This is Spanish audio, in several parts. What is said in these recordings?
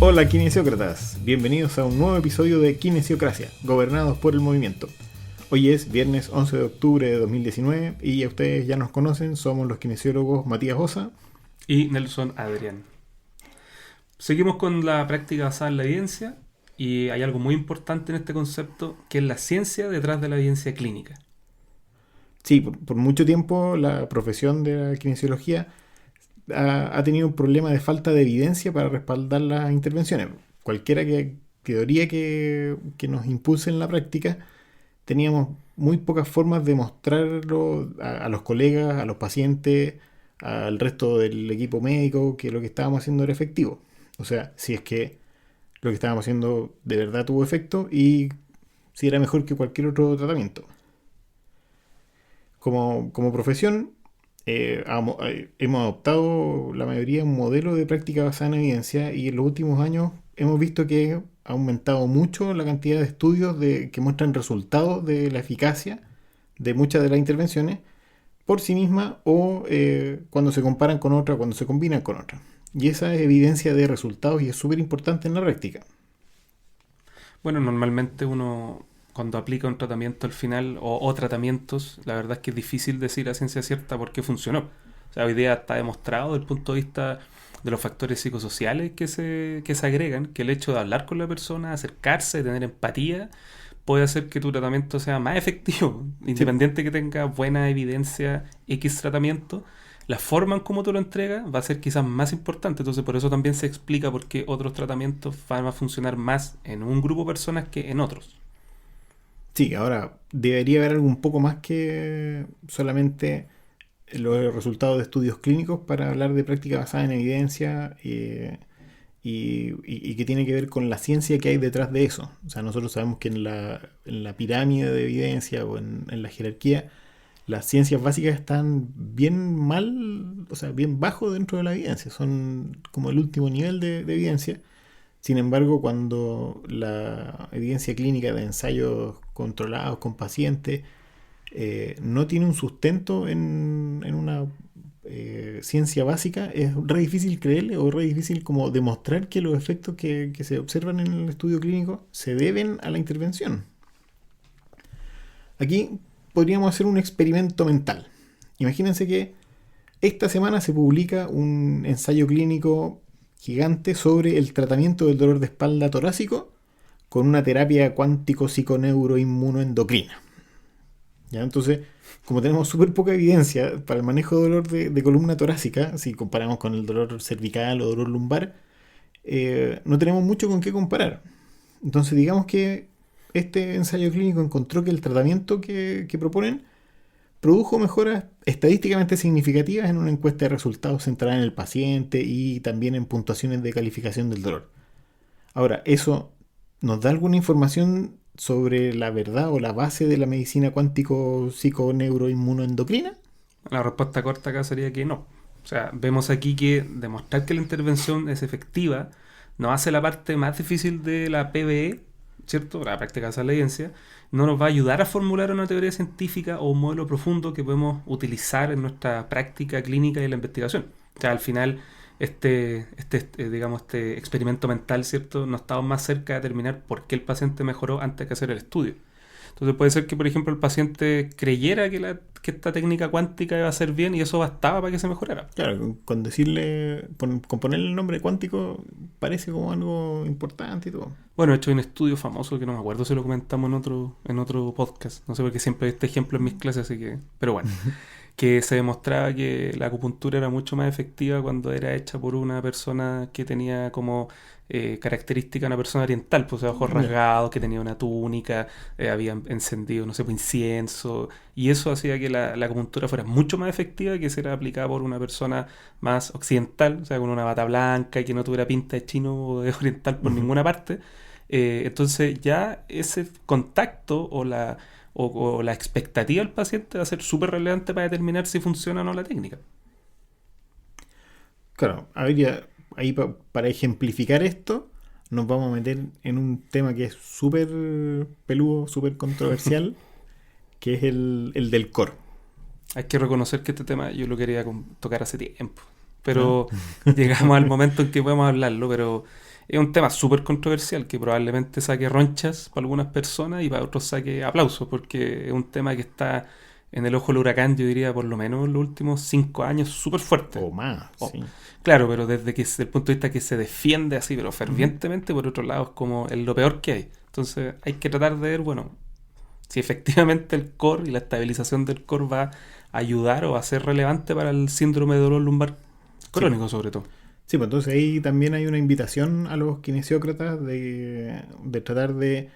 Hola kinesiócratas, bienvenidos a un nuevo episodio de Kinesiocracia, gobernados por el movimiento. Hoy es viernes 11 de octubre de 2019 y a ustedes ya nos conocen, somos los kinesiólogos Matías Osa y Nelson Adrián. Seguimos con la práctica basada en la evidencia y hay algo muy importante en este concepto que es la ciencia detrás de la evidencia clínica. Sí, por mucho tiempo la profesión de la kinesiología ha tenido un problema de falta de evidencia para respaldar las intervenciones. Cualquiera teoría que nos impulse en la práctica, teníamos muy pocas formas de mostrarlo a los colegas, a los pacientes, al resto del equipo médico, que lo que estábamos haciendo era efectivo. O sea, si es que lo que estábamos haciendo de verdad tuvo efecto y si era mejor que cualquier otro tratamiento. Como profesión, hemos adoptado la mayoría un modelo de práctica basada en evidencia y en los últimos años hemos visto que ha aumentado mucho la cantidad de estudios que muestran resultados de la eficacia de muchas de las intervenciones por sí mismas o cuando se comparan con otras, cuando se combinan con otras. Y esa es evidencia de resultados y es súper importante en la práctica. Bueno, normalmente uno cuando aplica un tratamiento al final o tratamientos, la verdad es que es difícil decir a ciencia cierta por qué funcionó. O sea, hoy día está demostrado desde el punto de vista de los factores psicosociales que se agregan, que el hecho de hablar con la persona, acercarse, tener empatía, puede hacer que tu tratamiento sea más efectivo, independiente que tenga buena evidencia X tratamiento. La forma en cómo tú lo entregas va a ser quizás más importante, entonces por eso también se explica por qué otros tratamientos van a funcionar más en un grupo de personas que en otros. Sí, ahora debería haber algo un poco más que solamente los resultados de estudios clínicos para hablar de práctica basada en evidencia y que tiene que ver con la ciencia que hay detrás de eso. O sea, nosotros sabemos que en la pirámide de evidencia o en la jerarquía, las ciencias básicas están bien mal, o sea, bien bajo dentro de la evidencia. Son como el último nivel de evidencia. Sin embargo, cuando la evidencia clínica de ensayos controlados con pacientes no tiene un sustento en una ciencia básica, es re difícil creerle o re difícil como demostrar que los efectos que se observan en el estudio clínico se deben a la intervención. Aquí podríamos hacer un experimento mental. Imagínense que esta semana se publica un ensayo clínico gigante sobre el tratamiento del dolor de espalda torácico con una terapia cuántico-psiconeuroinmunoendocrina. ¿Ya? Entonces, como tenemos súper poca evidencia para el manejo de dolor de columna torácica, si comparamos con el dolor cervical o dolor lumbar, no tenemos mucho con qué comparar. Entonces, digamos que este ensayo clínico encontró que el tratamiento que proponen produjo mejoras estadísticamente significativas en una encuesta de resultados centrada en el paciente y también en puntuaciones de calificación del dolor. Ahora, ¿eso nos da alguna información sobre la verdad o la base de la medicina cuántico-psiconeuroinmunoendocrina? La respuesta corta acá sería que no. O sea, vemos aquí que demostrar que la intervención es efectiva nos hace la parte más difícil de la PBE, ¿cierto? La práctica basada en la evidencia, no nos va a ayudar a formular una teoría científica o un modelo profundo que podemos utilizar en nuestra práctica clínica y la investigación. O sea, al final, digamos, este experimento mental, ¿cierto? No estamos más cerca de determinar por qué el paciente mejoró antes que hacer el estudio. Entonces puede ser que, por ejemplo, el paciente creyera que esta técnica cuántica iba a ser bien y eso bastaba para que se mejorara. Claro, con ponerle el nombre cuántico parece como algo importante y todo. Bueno, de hecho hay un estudio famoso que no me acuerdo si lo comentamos en otro podcast. No sé porque siempre hay este ejemplo en mis clases, así que... Pero bueno, que se demostraba que la acupuntura era mucho más efectiva cuando era hecha por una persona que tenía como característica una persona oriental, pues ojos rasgados, que tenía una túnica, había encendido, no sé, pues, incienso, y eso hacía que la acupuntura fuera mucho más efectiva que si era aplicada por una persona más occidental, o sea, con una bata blanca y que no tuviera pinta de chino o de oriental por ninguna parte. Entonces ya ese contacto o la expectativa del paciente va a ser súper relevante para determinar si funciona o no la técnica. Claro, a ver, ya, ahí para ejemplificar esto, nos vamos a meter en un tema que es súper peludo, súper controversial, que es el del core. Hay que reconocer que este tema yo lo quería tocar hace tiempo, ¿No? pero llegamos al momento en que podemos hablarlo, pero es un tema súper controversial que probablemente saque ronchas para algunas personas y para otros saque aplausos, porque es un tema que está en el ojo del huracán, yo diría, por lo menos en los últimos 5 años, súper fuerte. O más, Oh, sí. claro, pero desde el punto de vista que se defiende así, pero Ujú. fervientemente, por otro lado, es como es lo peor que hay. Entonces hay que tratar de ver, bueno, si efectivamente el core y la estabilización del core va a ayudar o va a ser relevante para el síndrome de dolor lumbar Sí. crónico, sobre todo. Sí, pues entonces ahí también hay una invitación a los kinesiócratas de tratar de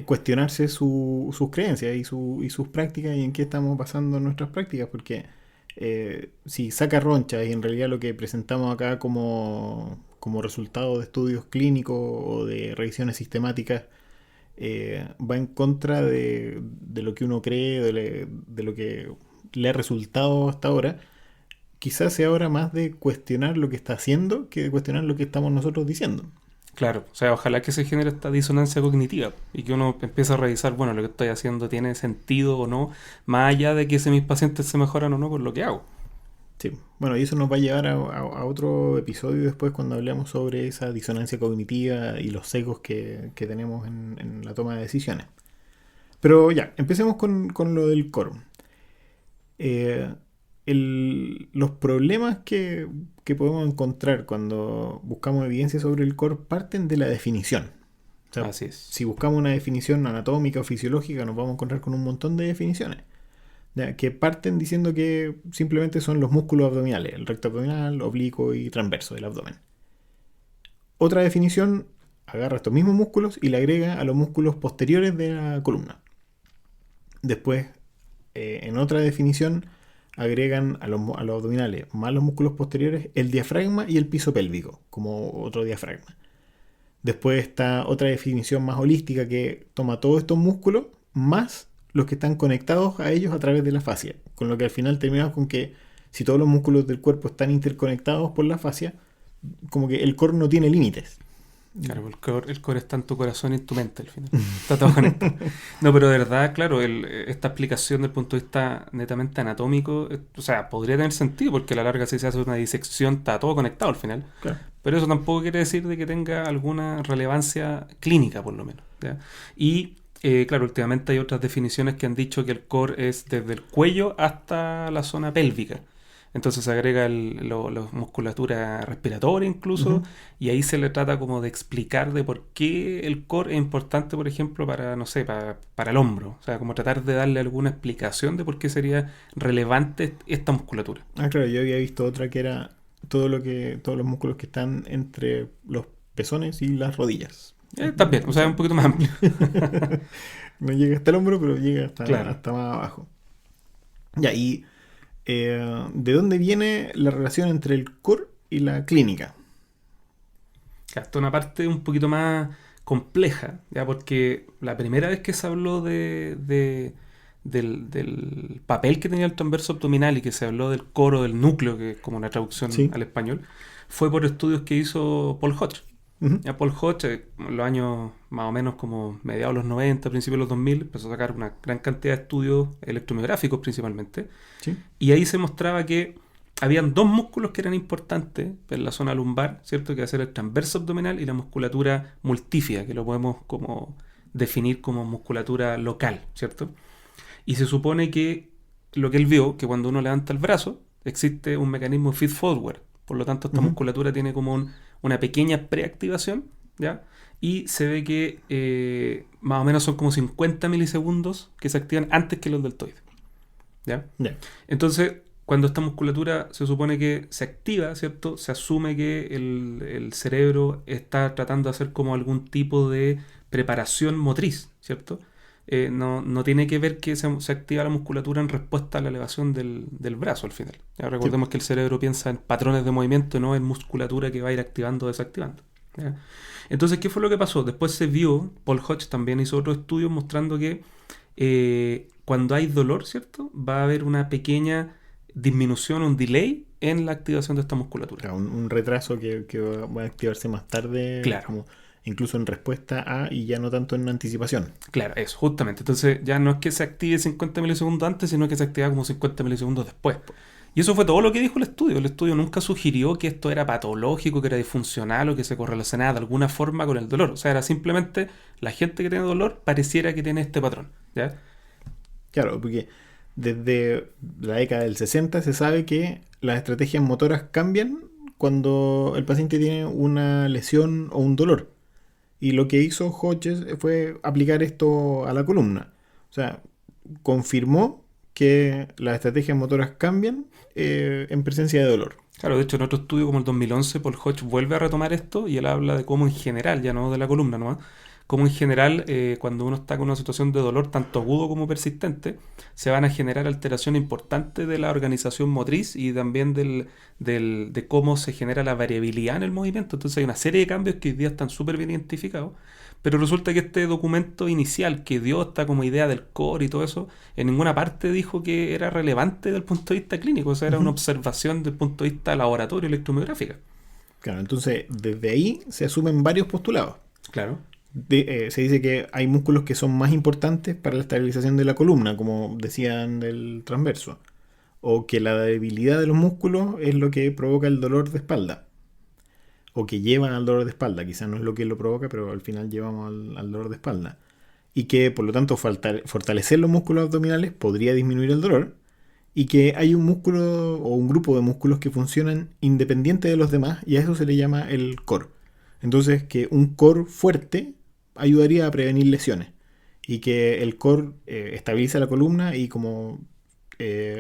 cuestionarse sus creencias y sus prácticas y en qué estamos basando nuestras prácticas, porque si saca ronchas y en realidad lo que presentamos acá como resultado de estudios clínicos o de revisiones sistemáticas va en contra de lo que uno cree, de lo que le ha resultado hasta ahora, quizás sea hora más de cuestionar lo que está haciendo que de cuestionar lo que estamos nosotros diciendo. Claro, o sea, ojalá que se genere esta disonancia cognitiva y que uno empiece a revisar, bueno, lo que estoy haciendo tiene sentido o no, más allá de que si mis pacientes se mejoran o no con lo que hago. Sí, bueno, y eso nos va a llevar a otro episodio después cuando hablemos sobre esa disonancia cognitiva y los sesgos que tenemos en la toma de decisiones. Pero ya, empecemos con lo del core. Eh, los problemas que podemos encontrar cuando buscamos evidencia sobre el core parten de la definición. O sea, Así es. si buscamos una definición anatómica o fisiológica, nos vamos a encontrar con un montón de definiciones. ¿Ya? Que parten diciendo que simplemente son los músculos abdominales, el recto abdominal, oblicuo y transverso del abdomen. Otra definición agarra estos mismos músculos y le agrega a los músculos posteriores de la columna. Después, en otra definición, agregan a los abdominales más los músculos posteriores el diafragma y el piso pélvico, como otro diafragma. Después está otra definición más holística que toma todos estos músculos más los que están conectados a ellos a través de la fascia. Con lo que al final terminamos con que si todos los músculos del cuerpo están interconectados por la fascia, como que el core no tiene límites. Claro, el core está en tu corazón y en tu mente al final. Está todo conectado. No, pero de verdad, claro, esta explicación del punto de vista netamente anatómico, o sea, podría tener sentido porque a la larga si se hace una disección está todo conectado al final. Claro. Pero eso tampoco quiere decir de que tenga alguna relevancia clínica, por lo menos. ¿Ya? Y claro, últimamente hay otras definiciones que han dicho que el core es desde el cuello hasta la zona pélvica. Entonces se agrega la musculatura respiratoria incluso, Ujú. y ahí se le trata como de explicar de por qué el core es importante, por ejemplo, para, no sé, para el hombro. O sea, como tratar de darle alguna explicación de por qué sería relevante esta musculatura. Ah, claro, yo había visto otra que era todos los músculos que están entre los pezones y las rodillas. También, o O sea, es sea, un poquito más amplio. no llega hasta el hombro, pero llega Claro. hasta más abajo. Ya, y ¿de dónde viene la relación entre el core y la clínica? Hasta una parte un poquito más compleja, ya porque la primera vez que se habló del papel que tenía el transverso abdominal y que se habló del coro, del núcleo, que es como una traducción Sí. al español, fue por estudios que hizo Paul Hodge. Ujú. Ya Paul Hodge, en los años más o menos como mediados de los 90, principios de los 2000, empezó a sacar una gran cantidad de estudios electromiográficos principalmente, Sí. y ahí se mostraba que habían dos músculos que eran importantes en la zona lumbar, ¿cierto? Que va a ser el transverso abdominal y la musculatura multífida, que lo podemos como definir como musculatura local, ¿cierto? Y se supone que lo que él vio, que cuando uno levanta el brazo, existe un mecanismo feed forward. Por lo tanto, esta Ujú. musculatura tiene como una pequeña preactivación, ¿ya? Y se ve que más o menos son como 50 milisegundos que se activan antes que los deltoides, ¿ya? Ya. Entonces, cuando esta musculatura se supone que se activa, ¿cierto? Se asume que el cerebro está tratando de hacer como algún tipo de preparación motriz, ¿cierto? No tiene que ver que se activa la musculatura en respuesta a la elevación del brazo al final. Ya Sí. recordemos que el cerebro piensa en patrones de movimiento, no en musculatura que va a ir activando o desactivando. ¿Ya? Entonces, ¿qué fue lo que pasó? Después se vio, Paul Hodge también hizo otro estudio mostrando que cuando hay dolor, ¿cierto? Va a haber una pequeña disminución, un delay en la activación de esta musculatura. Claro, un retraso que va a activarse más tarde, Claro, como incluso en respuesta a y ya no tanto en anticipación. claro, eso, justamente. Entonces ya no es que se active 50 milisegundos antes, sino que se activa como 50 milisegundos después. Y eso fue todo lo que dijo el estudio. El estudio nunca sugirió que esto era patológico, que era disfuncional o que se correlacionaba de alguna forma con el dolor. O sea, era simplemente la gente que tiene dolor pareciera que tiene este patrón. ¿Ya? Claro, porque desde la década del 60 se sabe que las estrategias motoras cambian cuando el paciente tiene una lesión o un dolor. Y lo que hizo Hodges fue aplicar esto a la columna. O sea, confirmó que las estrategias motoras cambian en presencia de dolor. Claro, de hecho, en otro estudio como el 2011, Paul Hodge vuelve a retomar esto y él habla de cómo en general, ya no de la columna nomás, cómo en general cuando uno está con una situación de dolor tanto agudo como persistente, se van a generar alteraciones importantes de la organización motriz y también de cómo se genera la variabilidad en el movimiento. Entonces hay una serie de cambios que hoy día están súper bien identificados, pero resulta que este documento inicial que dio esta como idea del core y todo eso, en ninguna parte dijo que era relevante desde el punto de vista clínico, o sea, era una Ujú. observación desde el punto de vista laboratorio electromiográfica. Claro, entonces desde ahí se asumen varios postulados. Claro. Se dice que hay músculos que son más importantes para la estabilización de la columna, como decían del transverso, o que la debilidad de los músculos es lo que provoca el dolor de espalda, o que llevan al dolor de espalda, quizás no es lo que lo provoca, pero al final llevamos al dolor de espalda, y que por lo tanto fortalecer los músculos abdominales podría disminuir el dolor, y que hay un músculo o un grupo de músculos que funcionan independiente de los demás, y a eso se le llama el core. Entonces, que un core fuerte ayudaría a prevenir lesiones, y que el core estabiliza la columna, y como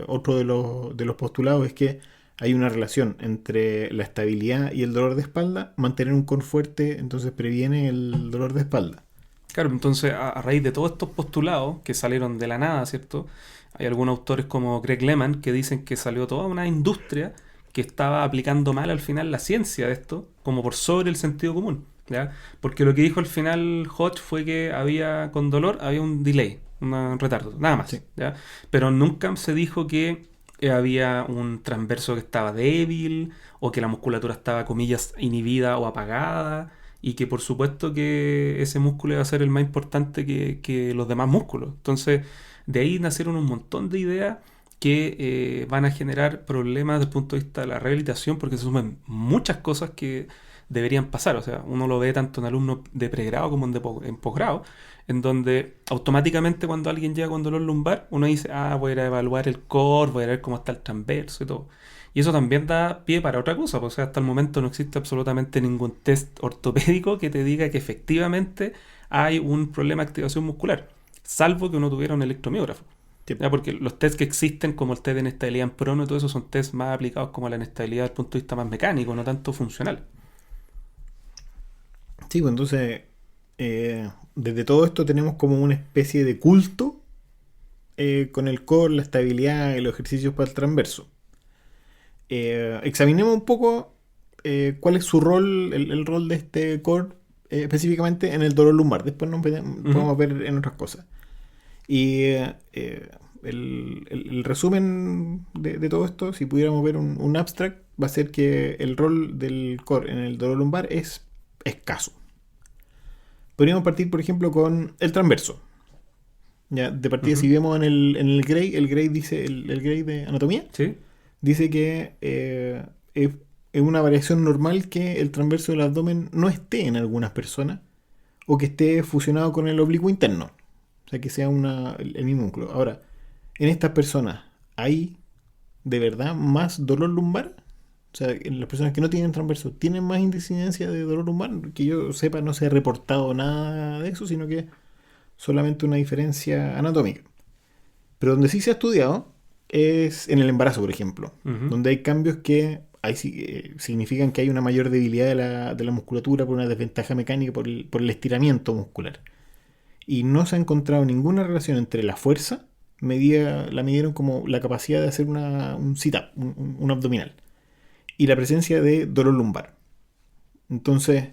otro de los postulados es que hay una relación entre la estabilidad y el dolor de espalda. Mantener un core fuerte entonces previene el dolor de espalda. Claro, entonces a raíz de todos estos postulados que salieron de la nada, ¿cierto? Hay algunos autores como Greg Lehman que dicen que salió toda una industria que estaba aplicando mal al final la ciencia de esto, como por sobre el sentido común, ¿ya? Porque lo que dijo al final Hodge fue que había, con dolor, había un delay, un retardo, nada Sí. más, ¿ya? Pero nunca se dijo que había un transverso que estaba débil o que la musculatura estaba, comillas, inhibida o apagada y que por supuesto que ese músculo iba a ser el más importante que los demás músculos. Entonces, de ahí nacieron un montón de ideas que van a generar problemas desde el punto de vista de la rehabilitación porque se suman muchas cosas que deberían pasar. O sea, uno lo ve tanto en alumnos de pregrado como en posgrado, en donde automáticamente cuando alguien llega con dolor lumbar, uno dice, ah, voy a ir a evaluar el core, voy a ver cómo está el transverso y todo. Y eso también da pie para otra cosa, pues, o sea, hasta el momento no existe absolutamente ningún test ortopédico que te diga que efectivamente hay un problema de activación muscular, salvo que uno tuviera un electromiógrafo. Sí. ¿Ya? Porque los tests que existen, como el test de inestabilidad en prono y todo eso, son tests más aplicados como a la inestabilidad desde el punto de vista más mecánico, no tanto funcional. Sí, pues entonces, desde todo esto tenemos como una especie de culto con el core, la estabilidad y los ejercicios para el transverso. Examinemos un poco cuál es su rol, el rol de este core específicamente en el dolor lumbar. Después nos Ujú. podemos ver en otras cosas. Y el resumen de todo esto, si pudiéramos ver un abstract, va a ser que el rol del core en el dolor lumbar es escaso. Podríamos partir, por ejemplo, con el transverso. Ya, de partida, si Ujú. vemos en el Gray, el Gray dice, el Gray de anatomía, ¿Sí? dice que es una variación normal que el transverso del abdomen no esté en algunas personas o que esté fusionado con el oblicuo interno. O sea, que sea el mismo músculo. Ahora, en estas personas, ¿hay de verdad más dolor lumbar? O sea, en las personas que no tienen transverso, ¿tienen más incidencia de dolor lumbar? Que yo sepa, no se ha reportado nada de eso, sino que solamente una diferencia anatómica. Pero donde sí se ha estudiado es en el embarazo, por ejemplo, Ujú. donde hay cambios que significan que hay una mayor debilidad de la musculatura por una desventaja mecánica por el estiramiento muscular. Y no se ha encontrado ninguna relación entre la fuerza, la midieron como la capacidad de hacer un sit-up, un abdominal, y la presencia de dolor lumbar. Entonces,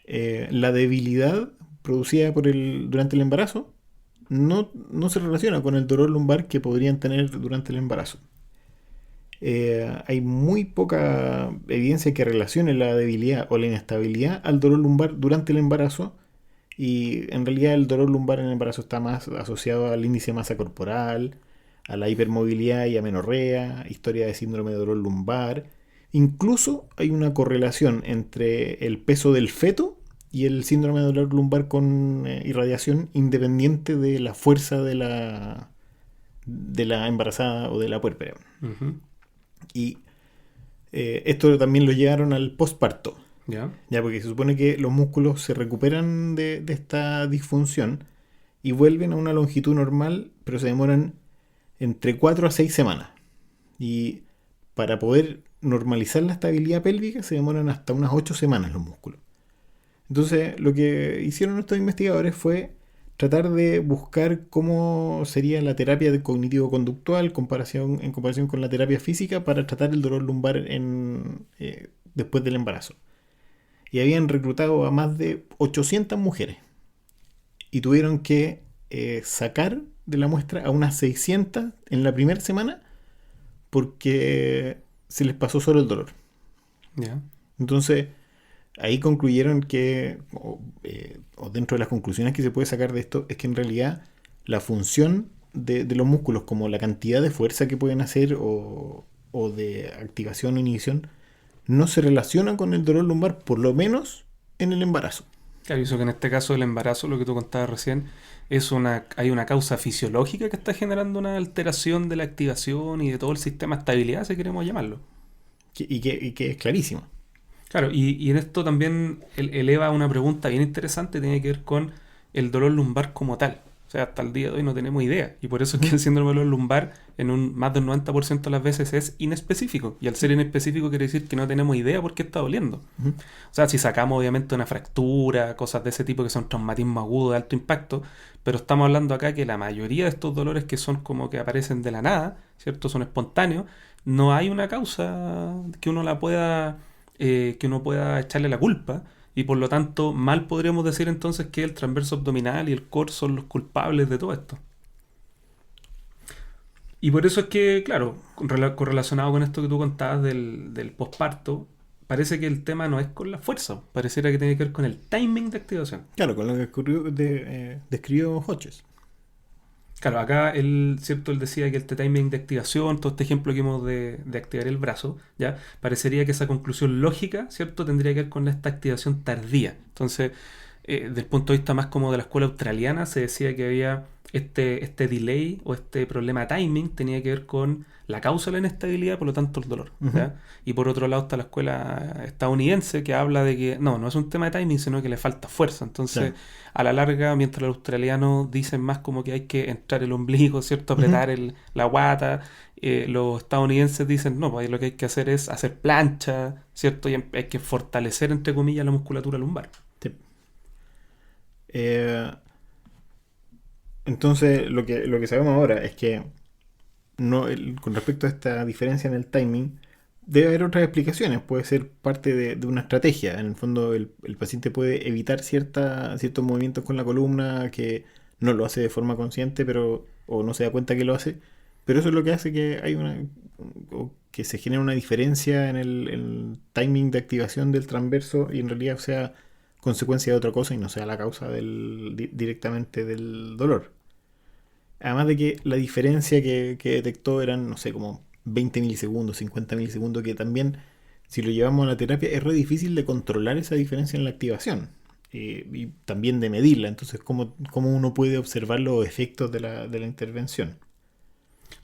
la debilidad producida durante el embarazo no se relaciona con el dolor lumbar que podrían tener durante el embarazo. Hay muy poca evidencia que relacione la debilidad o la inestabilidad al dolor lumbar durante el embarazo, y en realidad el dolor lumbar en el embarazo está más asociado al índice de masa corporal, a la hipermovilidad y amenorrea, historia de síndrome de dolor lumbar. Incluso hay una correlación entre el peso del feto y el síndrome de dolor lumbar con irradiación, independiente de la fuerza de la embarazada o de la puérpera. Ujú. Y esto también lo llevaron al posparto. Ya. Ya, porque se supone que los músculos se recuperan de esta disfunción y vuelven a una longitud normal, pero se demoran entre 4 a 6 semanas. Y para poder normalizar la estabilidad pélvica se demoran hasta unas 8 semanas los músculos. Entonces, lo que hicieron estos investigadores fue tratar de buscar cómo sería la terapia de cognitivo-conductual en comparación con la terapia física para tratar el dolor lumbar después del embarazo. Y habían reclutado a más de 800 mujeres y tuvieron que sacar de la muestra a unas 600 en la primera semana porque se les pasó solo el dolor. Ya. Entonces, ahí concluyeron que, o dentro de las conclusiones que se puede sacar de esto, es que en realidad la función de los músculos, como la cantidad de fuerza que pueden hacer o de activación o inhibición, no se relaciona con el dolor lumbar, por lo menos en el embarazo. Claro, y eso que en este caso del embarazo, lo que tú contabas recién, hay una causa fisiológica que está generando una alteración de la activación y de todo el sistema de estabilidad, si queremos llamarlo. Y que es clarísimo. Claro, y en esto también eleva una pregunta bien interesante, tiene que ver con el dolor lumbar como tal. O sea, hasta el día de hoy no tenemos idea. Y por eso es que el síndrome del dolor lumbar más del 90% de las veces es inespecífico. Y al ser inespecífico quiere decir que no tenemos idea por qué está doliendo. Ujú. O sea, si sacamos obviamente una fractura, cosas de ese tipo que son traumatismo agudo de alto impacto, pero estamos hablando acá que la mayoría de estos dolores que son como que aparecen de la nada, ¿cierto? Son espontáneos, no hay una causa que uno pueda echarle la culpa, y por lo tanto mal podríamos decir entonces que el transverso abdominal y el core son los culpables de todo esto. Y por eso es que, claro, correlacionado con esto que tú contabas del posparto, parece que el tema no es con la fuerza, pareciera que tiene que ver con el timing de activación. Claro, con lo que describió Hodges. Claro, acá ¿cierto? Él decía que este timing de activación, todo este ejemplo que hemos de activar el brazo, ¿ya? Parecería que esa conclusión lógica, ¿cierto? Tendría que ver con esta activación tardía. Entonces, desde el punto de vista más como de la escuela australiana, se decía que había este delay o este problema de timing tenía que ver con la causa de la inestabilidad, por lo tanto el dolor. Ujú. ¿Ya? Y por otro lado está la escuela estadounidense que habla de que no es un tema de timing, sino que le falta fuerza. Entonces, Claro. a la larga, mientras los australianos dicen más como que hay que entrar el ombligo, ¿cierto? Ujú. Apretar la guata, los estadounidenses dicen, no, pues ahí lo que hay que hacer es hacer plancha, ¿cierto? Y hay que fortalecer, entre comillas, la musculatura lumbar. Sí. Eh, entonces, lo que sabemos ahora es que con respecto a esta diferencia en el timing, debe haber otras explicaciones. Puede ser parte de una estrategia. En el fondo, el paciente puede evitar ciertos movimientos con la columna que no lo hace de forma consciente, o no se da cuenta que lo hace. Pero eso es lo que hace que o que se genere una diferencia en el timing de activación del transverso y en realidad sea consecuencia de otra cosa y no sea la causa directamente del dolor. Además de que la diferencia que detectó eran, no sé, como 20 milisegundos, 50 milisegundos, que también, si lo llevamos a la terapia, es re difícil de controlar esa diferencia en la activación y también de medirla. Entonces, ¿cómo uno puede observar los efectos de la intervención?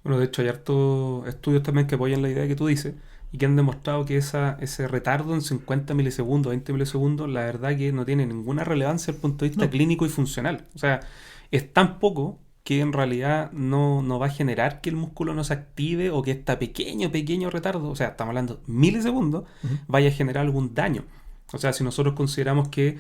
Bueno, de hecho hay hartos estudios también que apoyan la idea que tú dices y que han demostrado que ese retardo en 50 milisegundos, 20 milisegundos, la verdad que no tiene ninguna relevancia desde el punto de vista No. clínico y funcional. O sea, es tan poco que en realidad no va a generar que el músculo no se active o que este pequeño retardo, o sea, estamos hablando de milisegundos, Ujú. vaya a generar algún daño. O sea, si nosotros consideramos que,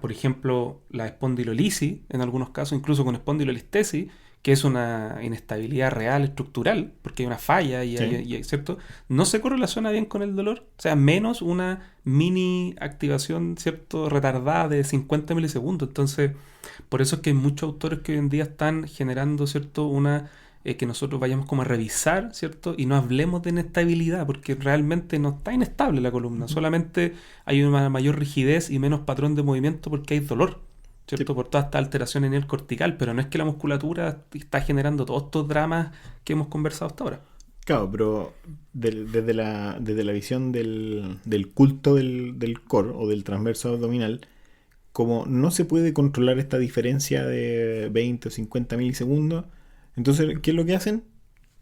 por ejemplo, la espondilolisis, en algunos casos, incluso con espondilolistesis, que es una inestabilidad real estructural, porque hay una falla Sí. ¿cierto? No se correlaciona bien con el dolor, o sea, menos una mini activación, ¿cierto? Retardada de 50 milisegundos. Entonces, por eso es que hay muchos autores que hoy en día están generando, ¿cierto? Que nosotros vayamos como a revisar, ¿cierto? Y no hablemos de inestabilidad, porque realmente no está inestable la columna, Ujú. solamente hay una mayor rigidez y menos patrón de movimiento porque hay dolor. ¿cierto? Sí. Por toda esta alteración en el cortical, pero no es que la musculatura está generando todos estos dramas que hemos conversado hasta ahora. Claro, pero desde la visión del culto del core o del transverso abdominal, como no se puede controlar esta diferencia de 20 o 50 milisegundos, entonces, ¿qué es lo que hacen?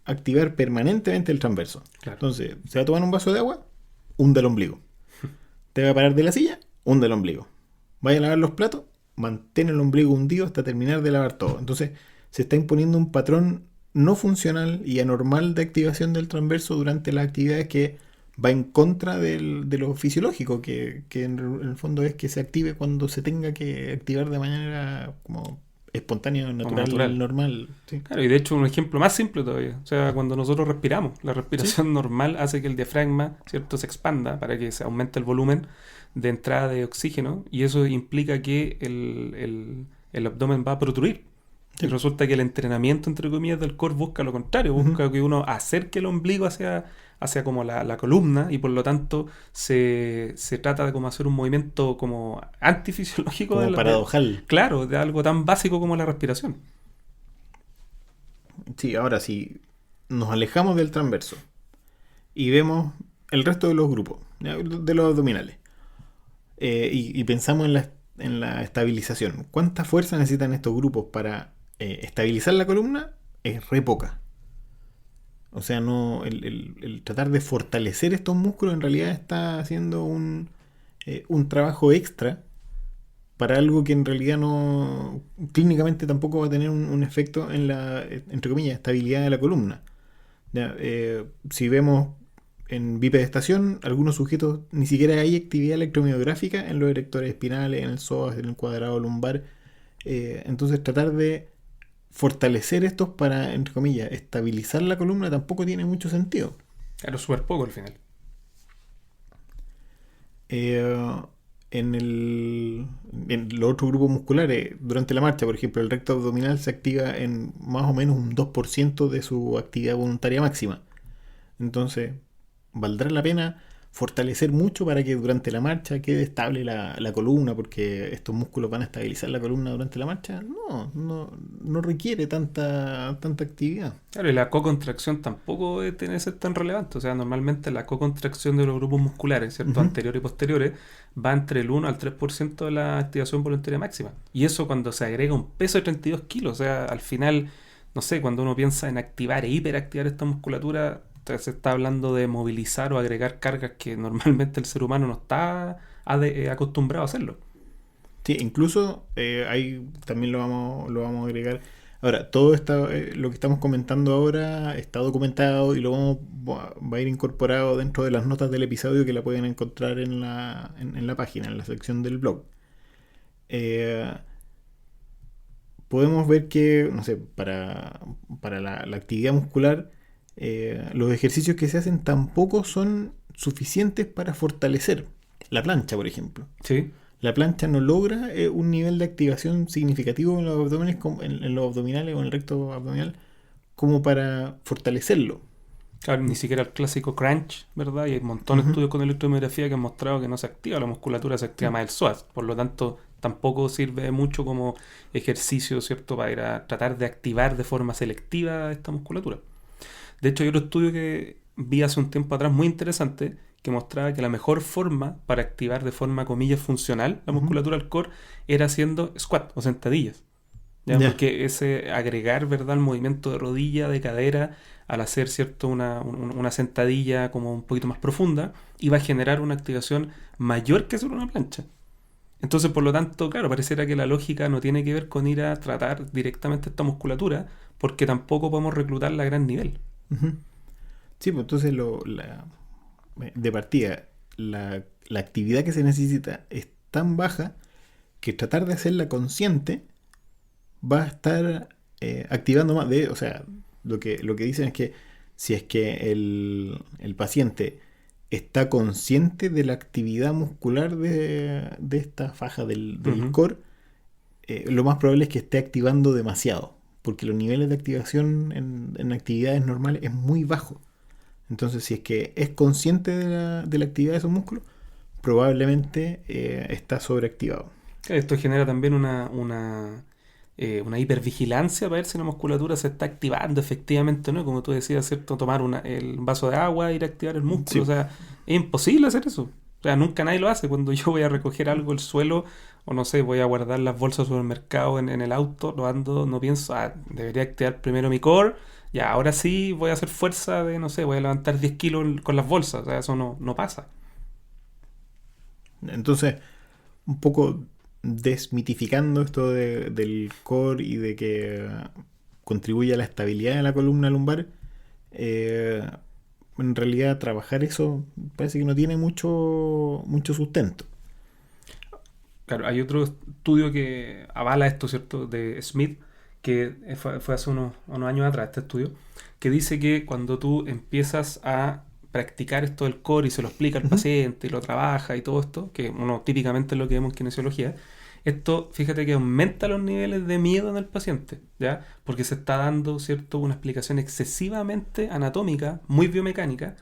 Activar permanentemente el transverso. Claro. Entonces, se va a tomar un vaso de agua, hunda el ombligo. Te va a parar de la silla, hunda el ombligo. Vaya a lavar los platos, mantén el ombligo hundido hasta terminar de lavar todo. Entonces, se está imponiendo un patrón no funcional y anormal de activación del transverso durante las actividades que va en contra de lo fisiológico, que en el fondo es que se active cuando se tenga que activar de manera como espontánea, Como natural, natural. normal. Sí. Claro, y de hecho un ejemplo más simple todavía. O sea, cuando nosotros respiramos, la Sí. respiración normal hace que el diafragma, ¿cierto?, se expanda para que se aumente el volumen de entrada de oxígeno y eso implica que el abdomen va a protruir. Y Sí. resulta que el entrenamiento, entre comillas, del core busca lo contrario, Ujú. busca que uno acerque el ombligo hacia como la columna y por lo tanto se trata de como hacer un movimiento como antifisiológico Como paradojal. claro, de algo tan básico como la respiración. Sí, ahora si nos alejamos del transverso y vemos el resto de los grupos, ¿ya? De los abdominales, y pensamos en la estabilización. ¿Cuánta fuerza necesitan estos grupos para estabilizar la columna? Es re poca. O sea, no el tratar de fortalecer estos músculos en realidad está haciendo un trabajo extra para algo que en realidad no clínicamente tampoco va a tener un efecto en la, entre comillas, estabilidad de la columna. Ya, si vemos en bipedestación, algunos sujetos ni siquiera hay actividad electromiográfica en los erectores espinales, en el psoas, en el cuadrado lumbar. Entonces tratar de fortalecer estos para, entre comillas, estabilizar la columna tampoco tiene mucho sentido. Claro, súper poco al final. Eh, en los otros grupos musculares, durante la marcha, por ejemplo, el recto abdominal se activa en más o menos un 2% de su actividad voluntaria máxima. Entonces, valdrá la pena fortalecer mucho para que durante la marcha quede estable la columna, porque estos músculos van a estabilizar la columna durante la marcha. No requiere tanta actividad. Claro, y la co-contracción tampoco tiene que ser tan relevante. O sea, normalmente la co-contracción de los grupos musculares, ¿cierto? Ujú. Anteriores y posteriores, va entre el 1 al 3% de la activación voluntaria máxima. Y eso cuando se agrega un peso de 32 kilos. O sea, al final, no sé, cuando uno piensa en activar e hiperactivar esta musculatura, se está hablando de movilizar o agregar cargas que normalmente el ser humano no está acostumbrado a hacerlo. Sí, incluso ahí también lo vamos a agregar. Ahora, todo lo que estamos comentando ahora está documentado y va a ir incorporado dentro de las notas del episodio que la pueden encontrar en la página, en la sección del blog. Eh, Podemos ver que, no sé, para la actividad muscular, los ejercicios que se hacen tampoco son suficientes para fortalecer la plancha, por ejemplo. Sí. La plancha no logra un nivel de activación significativo en los abdominales, en los abdominales o en el recto abdominal como para fortalecerlo. Claro, ni siquiera el clásico crunch, ¿verdad? Y hay un montón de Ujú. estudios con electromiografía que han mostrado que no se activa la musculatura, se activa Sí. más el psoas. Por lo tanto, tampoco sirve mucho como ejercicio, ¿cierto? Para ir a tratar de activar de forma selectiva esta musculatura. De hecho, hay otro estudio que vi hace un tiempo atrás muy interesante que mostraba que la mejor forma para activar de forma, comillas, funcional la Ujú. musculatura del core era haciendo squat o sentadillas. ¿Ya? Ya. Porque ese agregar, ¿verdad?, el movimiento de rodilla, de cadera, al hacer, ¿cierto?, una sentadilla como un poquito más profunda, iba a generar una activación mayor que sobre una plancha. Entonces, por lo tanto, claro, pareciera que la lógica no tiene que ver con ir a tratar directamente esta musculatura, porque tampoco podemos reclutarla a gran nivel. Ujú. Sí, pues entonces de partida, la actividad que se necesita es tan baja que tratar de hacerla consciente va a estar activando más. O sea, lo que dicen es que si es que el paciente está consciente de la actividad muscular de esta faja del Ujú. core, lo más probable es que esté activando demasiado, porque los niveles de activación en actividades normales es muy bajo. Entonces, si es que es consciente de la actividad de esos músculos, probablemente está sobreactivado. Esto genera también una hipervigilancia para ver si la musculatura se está activando efectivamente o no. Como tú decías, ¿cierto? Tomar el vaso de agua, ir a activar el músculo. O Sí. sea, es imposible hacer eso. O sea, nunca nadie lo hace. Cuando yo voy a recoger algo del suelo, o no sé, voy a guardar las bolsas de supermercado en el auto, lo ando, no pienso, debería activar primero mi core. Ya, ahora sí voy a hacer fuerza de, no sé, voy a levantar 10 kilos con las bolsas. O sea, eso no pasa. Entonces, un poco desmitificando esto del core y de que contribuye a la estabilidad de la columna lumbar, eh, en realidad trabajar eso parece que no tiene mucho sustento. Claro, hay otro estudio que avala esto, ¿cierto? De Smith, que fue hace unos años atrás, este estudio, que dice que cuando tú empiezas a practicar esto del core y se lo explica al Ujú. paciente y lo trabaja y todo esto, que uno típicamente es lo que vemos en kinesiología, esto, fíjate que aumenta los niveles de miedo en el paciente, ¿ya? Porque se está dando, ¿cierto? Una explicación excesivamente anatómica, muy biomecánica,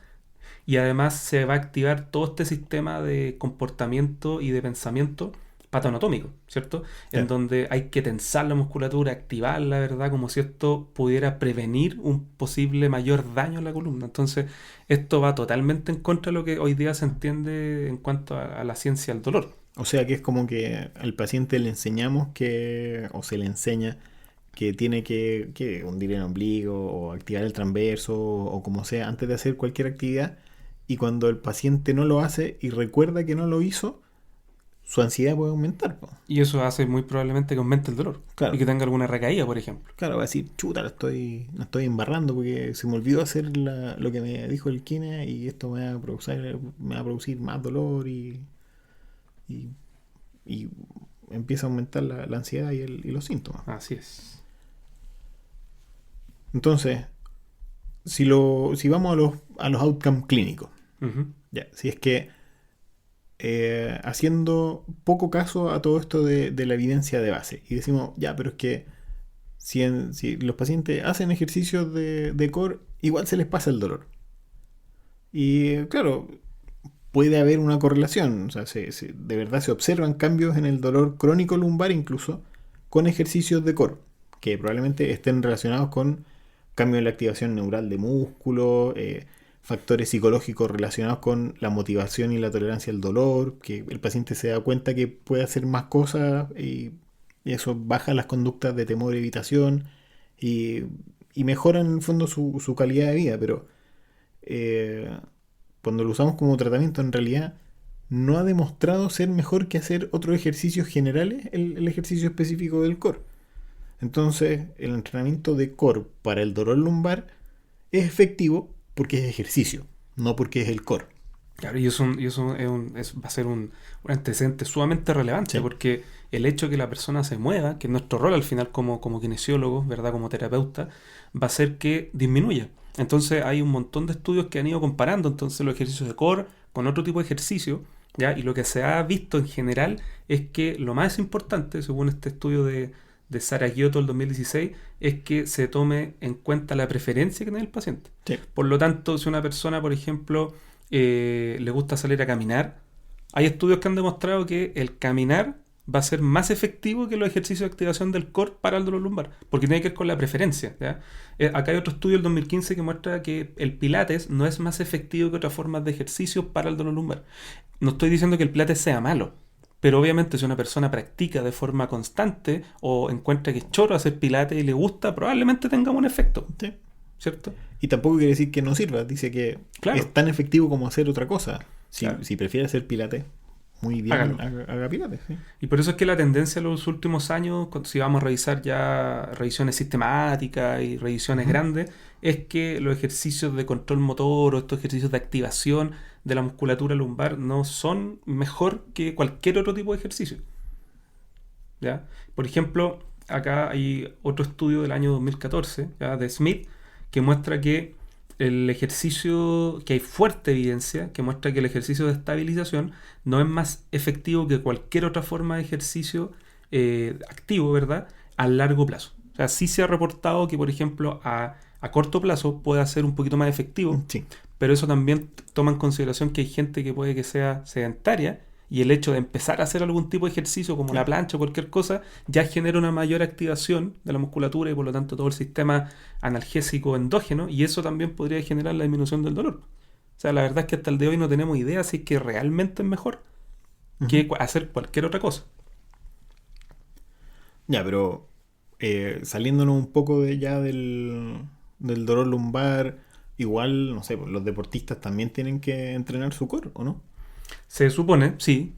y además se va a activar todo este sistema de comportamiento y de pensamiento patoanatómico, ¿cierto? En Ya. donde hay que tensar la musculatura, activarla, ¿verdad? Como si esto pudiera prevenir un posible mayor daño en la columna. Entonces, esto va totalmente en contra de lo que hoy día se entiende en cuanto a la ciencia del dolor. O sea que es como que al paciente le enseñamos que, o se le enseña que tiene que hundir el ombligo o activar el transverso o como sea antes de hacer cualquier actividad, y cuando el paciente no lo hace y recuerda que no lo hizo, su ansiedad puede aumentar, po. Y eso hace muy probablemente que aumente el dolor y Claro, que tenga alguna recaída, por ejemplo. claro, va a decir, chuta, la estoy embarrando porque se me olvidó hacer lo que me dijo el kine y esto me va a producir más dolor y, y empieza a aumentar la ansiedad y los síntomas. Así es. Entonces, si vamos a los outcomes clínicos, Ujú. ya, si es que haciendo poco caso a todo esto de la evidencia de base y decimos, ya, pero es que si los pacientes hacen ejercicios de core, igual se les pasa el dolor. Y claro, puede haber una correlación, o sea, de verdad se observan cambios en el dolor crónico lumbar incluso con ejercicios de core, que probablemente estén relacionados con cambio en la activación neural de músculo, factores psicológicos relacionados con la motivación y la tolerancia al dolor, que el paciente se da cuenta que puede hacer más cosas y eso baja las conductas de temor y evitación y, y mejora en el fondo su calidad de vida, pero eh, cuando lo usamos como tratamiento, en realidad no ha demostrado ser mejor que hacer otros ejercicios generales, el ejercicio específico del core. Entonces, el entrenamiento de core para el dolor lumbar es efectivo porque es ejercicio, no porque es el core. Claro, y eso va a ser un antecedente sumamente relevante, Sí, porque el hecho de que la persona se mueva, que es nuestro rol al final como kinesiólogos, ¿verdad? Como terapeuta, va a hacer que disminuya. Entonces hay un montón de estudios que han ido comparando entonces los ejercicios de core con otro tipo de ejercicio, ¿ya? Y lo que se ha visto en general es que lo más importante, según este estudio de Sara Giotto del 2016, es que se tome en cuenta la preferencia que tiene el paciente. sí. Por lo tanto, si una persona, por ejemplo, le gusta salir a caminar, hay estudios que han demostrado que el caminar va a ser más efectivo que los ejercicios de activación del core para el dolor lumbar, porque tiene que ver con la preferencia, ¿ya? Acá hay otro estudio del 2015 que muestra que el pilates no es más efectivo que otras formas de ejercicio para el dolor lumbar. No estoy diciendo que el pilates sea malo, pero obviamente si una persona practica de forma constante o encuentra que es choro hacer pilates y le gusta, probablemente tenga un efecto, Sí. ¿cierto? Y tampoco quiere decir que no sirva, dice que Claro, es tan efectivo como hacer otra cosa. Si, claro, si prefiere hacer pilates, muy bien, hágalo. haga pilates, sí. Y por eso es que la tendencia en los últimos años, si vamos a revisar ya revisiones sistemáticas y revisiones Ujú. grandes, es que los ejercicios de control motor o estos ejercicios de activación de la musculatura lumbar no son mejor que cualquier otro tipo de ejercicio, ¿ya? Por ejemplo, acá hay otro estudio del año 2014, ¿ya? De Smith, que muestra que el ejercicio, que hay fuerte evidencia que muestra que el ejercicio de estabilización no es más efectivo que cualquier otra forma de ejercicio activo, ¿verdad? A largo plazo. O sea, sí se ha reportado que, por ejemplo, a corto plazo puede ser un poquito más efectivo, Sí, pero eso también toma en consideración que hay gente que puede que sea sedentaria y el hecho de empezar a hacer algún tipo de ejercicio como la plancha o cualquier cosa ya genera una mayor activación de la musculatura y por lo tanto todo el sistema analgésico endógeno, y eso también podría generar la disminución del dolor. O sea, la verdad es que hasta el día de hoy no tenemos idea si es que realmente es mejor que hacer cualquier otra cosa. Ya, pero saliéndonos un poco de ya del dolor lumbar, igual, no sé, pues, los deportistas también tienen que entrenar su core, ¿o no? Se supone, sí.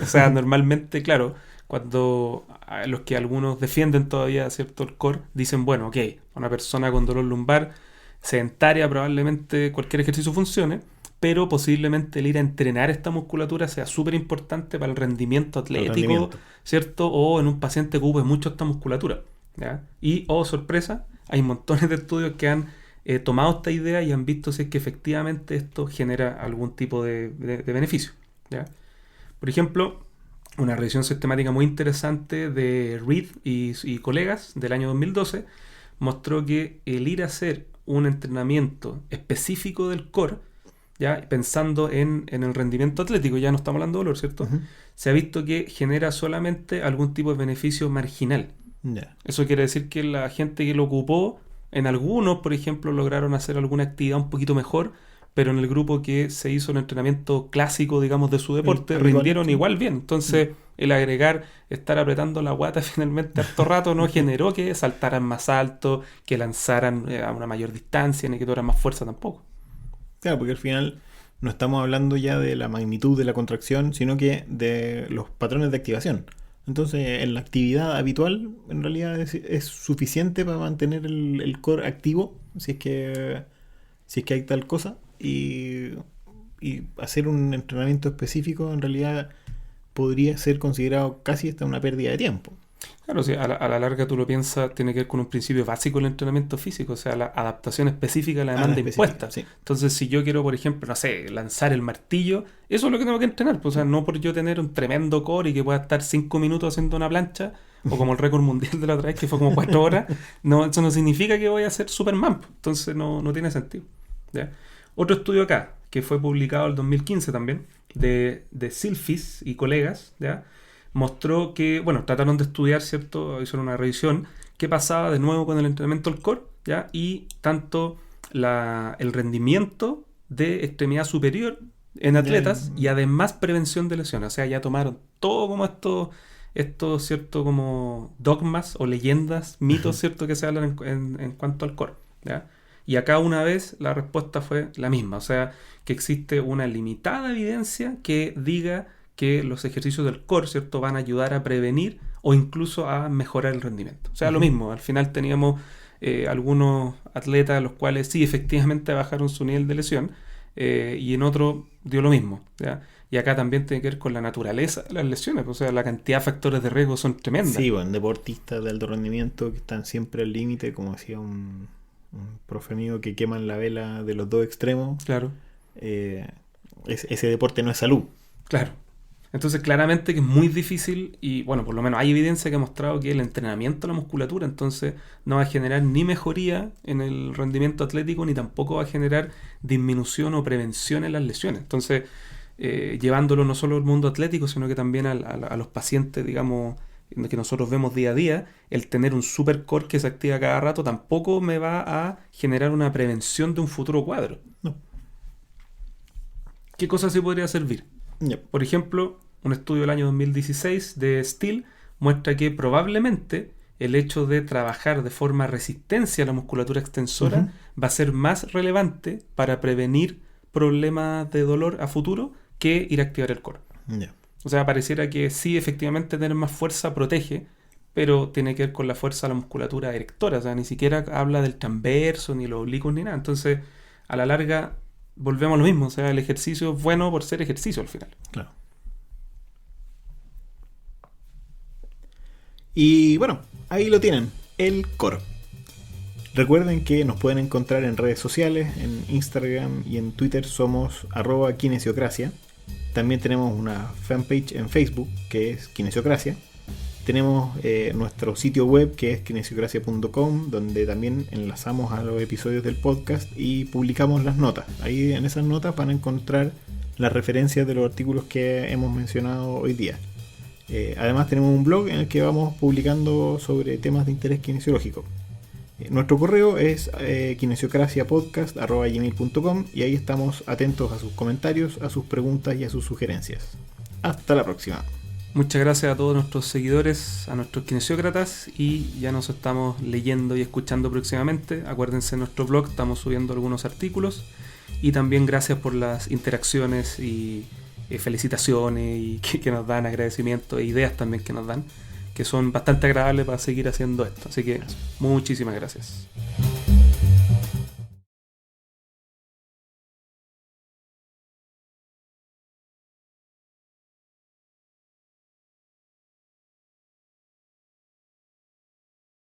O sea, normalmente, claro, cuando los que algunos defienden todavía, ¿cierto?, el core, dicen, bueno, ok, una persona con dolor lumbar sedentaria probablemente cualquier ejercicio funcione, pero posiblemente el ir a entrenar esta musculatura sea súper importante para el rendimiento El atlético, rendimiento. ¿cierto? O en un paciente que ocupe mucho esta musculatura, ¿ya? Y, oh sorpresa, hay montones de estudios que han tomado esta idea y han visto si es que efectivamente esto genera algún tipo de beneficio, ¿ya? Por ejemplo, una revisión sistemática muy interesante de Reed y colegas del año 2012 mostró que el ir a hacer un entrenamiento específico del core, ya pensando en el rendimiento atlético, ya no estamos hablando de dolor, ¿cierto? Ujú. Se ha visto que genera solamente algún tipo de beneficio marginal. Ya. Eso quiere decir que la gente que lo ocupó, en algunos, por ejemplo, lograron hacer alguna actividad un poquito mejor, pero en el grupo que se hizo un entrenamiento clásico, digamos, de su deporte, Habitual, rindieron sí. igual bien. Entonces, el agregar, estar apretando la guata finalmente harto rato no generó que saltaran más alto, que lanzaran a una mayor distancia, ni que tuvieran más fuerza tampoco. Claro, porque al final no estamos hablando ya de la magnitud de la contracción, sino que de los patrones de activación. Entonces, en la actividad habitual, en realidad es suficiente para mantener el core activo, si es que hay tal cosa, y hacer un entrenamiento específico, en realidad podría ser considerado casi hasta una pérdida de tiempo. Claro, si a la larga tú lo piensas, tiene que ver con un principio básico del entrenamiento físico, o sea, la adaptación específica a la Ah, la demanda específica, impuesta. sí. Entonces, si yo quiero, por ejemplo, no sé, lanzar el martillo, eso es lo que tengo que entrenar. Pues, o sea, no por yo tener un tremendo core y que pueda estar 5 minutos haciendo una plancha, o como el récord mundial de la otra vez, que fue como 4 horas, no, eso no significa que voy a ser Superman. Pues. Entonces, no tiene sentido. ¿Ya? Otro estudio acá, que fue publicado en el 2015 también, de Silfis y colegas, ¿ya? Mostró que, bueno, trataron de estudiar, ¿cierto? Hicieron una revisión, qué pasaba de nuevo con el entrenamiento del core, ¿ya? Y tanto el rendimiento de extremidad superior en atletas y además prevención de lesiones. O sea, ya tomaron todo como estos ¿cierto? Como dogmas o leyendas, mitos, ¿cierto? Que se hablan en cuanto al core, ¿ya? Y acá una vez la respuesta fue la misma. O sea, que existe una limitada evidencia que diga que los ejercicios del core, ¿cierto?, van a ayudar a prevenir o incluso a mejorar el rendimiento. O sea, lo mismo, al final teníamos algunos atletas los cuales sí, efectivamente bajaron su nivel de lesión y en otros dio lo mismo, ¿ya? Y acá también tiene que ver con la naturaleza de las lesiones, o sea, la cantidad de factores de riesgo son tremendas. Sí, bueno, deportistas de alto rendimiento que están siempre al límite, como decía un profe mío, que queman la vela de los dos extremos. Claro, Ese deporte no es salud. claro. Entonces, claramente que es muy difícil y, bueno, por lo menos hay evidencia que ha mostrado que el entrenamiento de la musculatura, entonces, no va a generar ni mejoría en el rendimiento atlético, ni tampoco va a generar disminución o prevención en las lesiones. Entonces, llevándolo no solo al mundo atlético, sino que también a los pacientes, digamos, que nosotros vemos día a día, el tener un super core que se activa cada rato tampoco me va a generar una prevención de un futuro cuadro. No. ¿Qué cosa sí podría servir? Ya. Por ejemplo, un estudio del año 2016 de Steele muestra que probablemente el hecho de trabajar de forma resistencia a la musculatura extensora va a ser más relevante para prevenir problemas de dolor a futuro que ir a activar el core. Ya. O sea, pareciera que sí, efectivamente tener más fuerza protege, pero tiene que ver con la fuerza de la musculatura erectora. O sea, ni siquiera habla del transverso, ni los oblicuos, ni nada. Entonces, a la larga, volvemos a lo mismo. O sea, el ejercicio es bueno por ser ejercicio al final. Claro. Y bueno, ahí lo tienen, el core. Recuerden que nos pueden encontrar en redes sociales, en Instagram y en Twitter somos @kinesiocracia. También tenemos una fanpage en Facebook que es Kinesiocracia. Tenemos nuestro sitio web que es kinesiocracia.com, donde también enlazamos a los episodios del podcast y publicamos las notas. Ahí en esas notas van a encontrar las referencias de los artículos que hemos mencionado hoy día. Además tenemos un blog en el que vamos publicando sobre temas de interés kinesiológico. Nuestro correo es kinesiocraciapodcast@gmail.com y ahí estamos atentos a sus comentarios, a sus preguntas y a sus sugerencias. Hasta la próxima. Muchas gracias a todos nuestros seguidores, a nuestros kinesiócratas, y ya nos estamos leyendo y escuchando próximamente. Acuérdense, en nuestro blog estamos subiendo algunos artículos, y también gracias por las interacciones y felicitaciones y que nos dan, agradecimientos e ideas también que nos dan, que son bastante agradables para seguir haciendo esto. Así que muchísimas gracias.